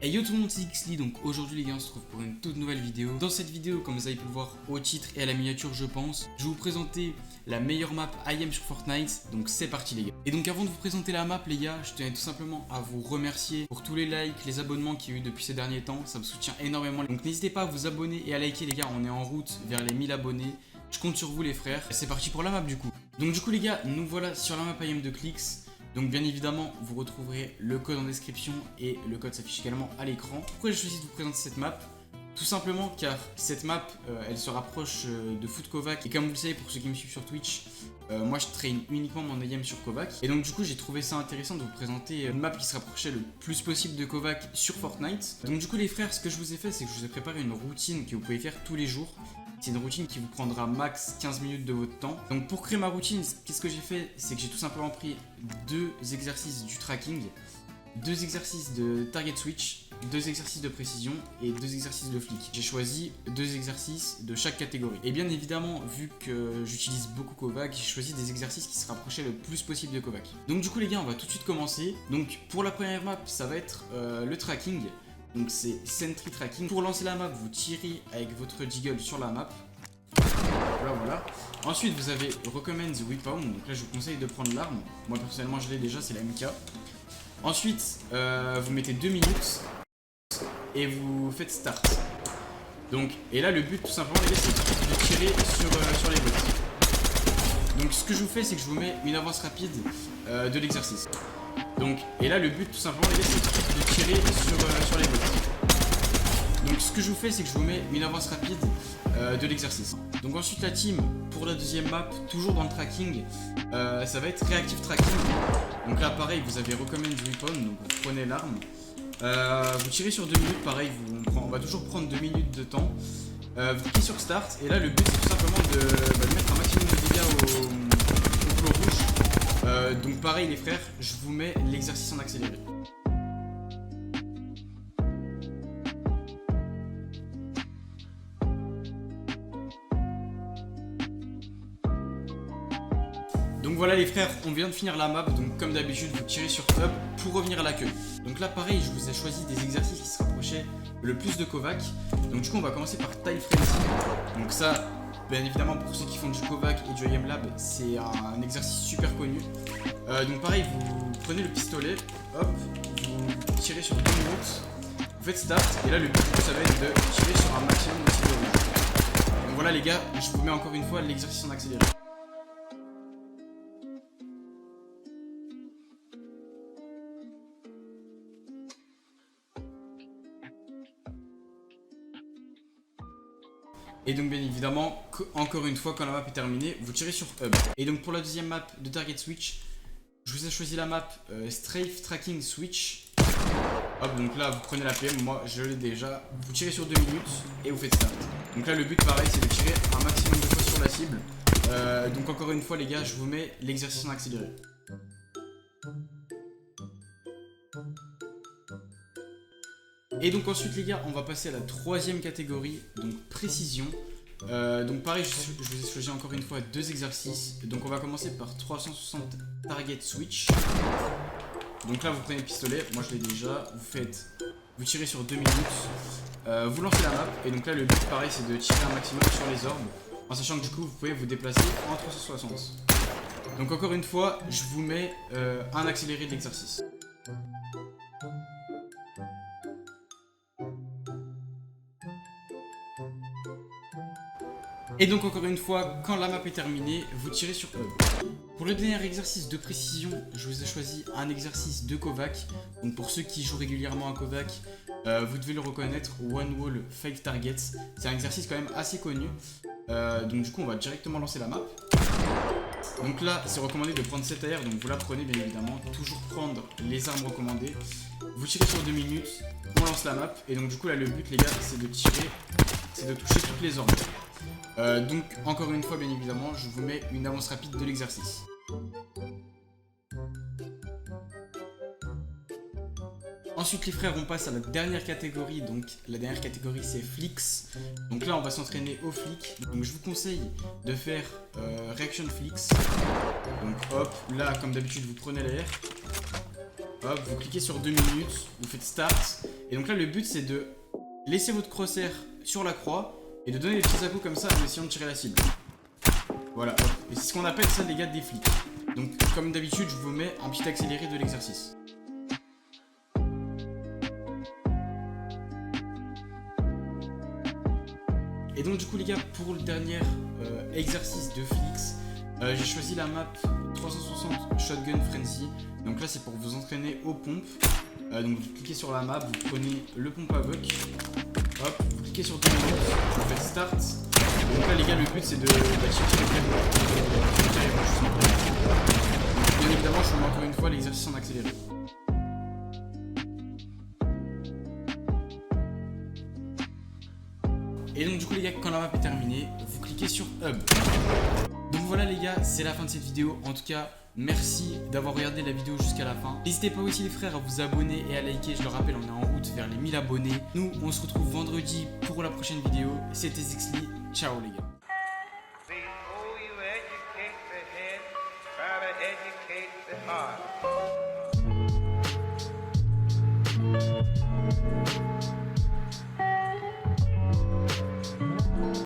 Hey yo tout le monde, c'est Xly. Donc aujourd'hui les gars, on se retrouve pour une toute nouvelle vidéo. Dans cette vidéo, comme vous avez pu le voir au titre et à la miniature je pense, je vais vous présenter la meilleure map IM sur Fortnite. Donc c'est parti les gars. Et donc avant de vous présenter la map les gars, je tenais tout simplement à vous remercier pour tous les likes, les abonnements qu'il y a eu depuis ces derniers temps. Ça me soutient énormément. Donc n'hésitez pas à vous abonner et à liker les gars, on est en route vers les 1000 abonnés. Je compte sur vous les frères. C'est parti pour la map du coup. Donc du coup les gars, nous voilà sur la map IM de Clix. Donc bien évidemment, vous retrouverez le code en description et le code s'affiche également à l'écran. Pourquoi j'ai choisi de vous présenter cette map? Tout simplement car cette map, elle se rapproche de Foot Kovac. Et comme vous le savez, pour ceux qui me suivent sur Twitch, moi je traîne uniquement mon AM sur Kovac. Et donc du coup, j'ai trouvé ça intéressant de vous présenter une map qui se rapprochait le plus possible de Kovac sur Fortnite. Donc du coup les frères, ce que je vous ai fait, c'est que je vous ai préparé une routine que vous pouvez faire tous les jours. C'est une routine qui vous prendra max 15 minutes de votre temps. Donc pour créer ma routine, qu'est-ce que j'ai fait? C'est que j'ai tout simplement pris deux exercices du tracking, deux exercices de target switch, deux exercices de précision et deux exercices de flic. J'ai choisi deux exercices de chaque catégorie. Et bien évidemment, vu que j'utilise beaucoup Kovac, j'ai choisi des exercices qui se rapprochaient le plus possible de Kovac. Donc du coup les gars, on va tout de suite commencer. Donc pour la première map, ça va être le tracking. Donc c'est Sentry Tracking. Pour lancer la map, vous tirez avec votre Deagle sur la map. Voilà. Ensuite, vous avez Recommend the Weapon. Donc là, je vous conseille de prendre l'arme. Moi, personnellement, je l'ai déjà, c'est la MK. Ensuite, vous mettez 2 minutes et vous faites Start. Donc, et là, le but, tout simplement, les gars, c'est de tirer sur les bots. Donc, ce que je vous fais, c'est que je vous mets une avance rapide de l'exercice. Donc, et là, le but, tout simplement, les gars, c'est de tirer sur les bots. Donc, ce que je vous fais, c'est que je vous mets une avance rapide de l'exercice. Donc, ensuite, la team, pour la deuxième map, toujours dans le tracking, ça va être Reactive Tracking. Donc là, pareil, vous avez Recommend the Weapon, donc vous prenez l'arme. Vous tirez sur 2 minutes, pareil, on va toujours prendre 2 minutes de temps. Vous cliquez sur Start, et là, le but, c'est tout simplement de mettre un maximum de dégâts au plot rouge. Donc pareil les frères, je vous mets l'exercice en accéléré. Donc voilà les frères, on vient de finir la map, donc comme d'habitude vous tirez sur Hub pour revenir à l'accueil. Donc là pareil, je vous ai choisi des exercices qui se rapprochaient le plus de Kovac. Donc du coup on va commencer par Tile Frenzy. Donc ça, bien évidemment pour ceux qui font du Kovac et du IM Lab, c'est un exercice super connu. Donc pareil, vous prenez le pistolet, hop, vous tirez sur 2 minutes, vous faites Start, et là le but ça va être de tirer sur un maximum de cibles rouges. Donc voilà les gars, je vous mets encore une fois l'exercice en accéléré. Et donc bien évidemment, encore une fois quand la map est terminée, vous tirez sur Hub. Et donc pour la deuxième map de Target Switch, je vous ai choisi la map Strafe Tracking Switch. Hop, donc là vous prenez la PM, moi je l'ai déjà. Vous tirez sur 2 minutes et vous faites Start. Donc là le but pareil c'est de tirer un maximum de fois sur la cible. Donc encore une fois les gars, je vous mets l'exercice en accéléré. Et donc ensuite les gars, on va passer à la troisième catégorie, donc précision. Donc pareil, je vous ai choisi encore une fois deux exercices. Donc on va commencer par 360 target switch. Donc là vous prenez le pistolet, moi je l'ai déjà, vous tirez sur 2 minutes, vous lancez la map, et donc là le but pareil c'est de tirer un maximum sur les orbes, en sachant que du coup vous pouvez vous déplacer en 360. Donc encore une fois, je vous mets un accéléré de l'exercice. Et donc encore une fois, quand la map est terminée, vous tirez sur Hub. Pour le dernier exercice de précision, je vous ai choisi un exercice de Kovac. Donc pour ceux qui jouent régulièrement à Kovac, vous devez le reconnaître, One Wall Fake Targets. C'est un exercice quand même assez connu. Donc du coup on va directement lancer la map. Donc là c'est recommandé de prendre cette AR, donc vous la prenez bien évidemment. Toujours prendre les armes recommandées. Vous tirez sur 2 minutes, on lance la map. Et donc du coup là le but les gars c'est de tirer, c'est de toucher toutes les orbes. Donc encore une fois bien évidemment je vous mets une avance rapide de l'exercice. Ensuite les frères on passe à la dernière catégorie, donc la dernière catégorie c'est Flicks. Donc là on va s'entraîner au flic, donc je vous conseille de faire Reaction Flicks. Donc hop, là comme d'habitude vous prenez l'air, hop, vous cliquez sur 2 minutes, vous faites Start, Et donc là, le but, c'est de laisser votre crosshair sur la croix et de donner des petits à-coups comme ça en essayant de tirer la cible. Voilà, hop. Et c'est ce qu'on appelle ça, les gars, des flics. Donc, comme d'habitude, je vous mets un petit accéléré de l'exercice. Et donc, du coup, les gars, pour le dernier exercice de flics, j'ai choisi la map 360 Shotgun Frenzy. Donc là, c'est pour vous entraîner aux pompes. Donc, vous cliquez sur la map, vous prenez le pompe à buck. Hop, vous cliquez sur 2 minutes, vous faites start. Et donc là, les gars, le but, c'est de tirer très loin. Bien évidemment, je vous mets encore une fois l'exercice en accéléré. Et donc du coup les gars, quand la map est terminée, vous cliquez sur Hub. Donc voilà les gars, c'est la fin de cette vidéo. En tout cas, merci d'avoir regardé la vidéo jusqu'à la fin. N'hésitez pas aussi les frères à vous abonner et à liker. Je le rappelle, on est en route vers les 1000 abonnés. Nous, on se retrouve vendredi pour la prochaine vidéo. C'était Zixli. Ciao les gars. Heart.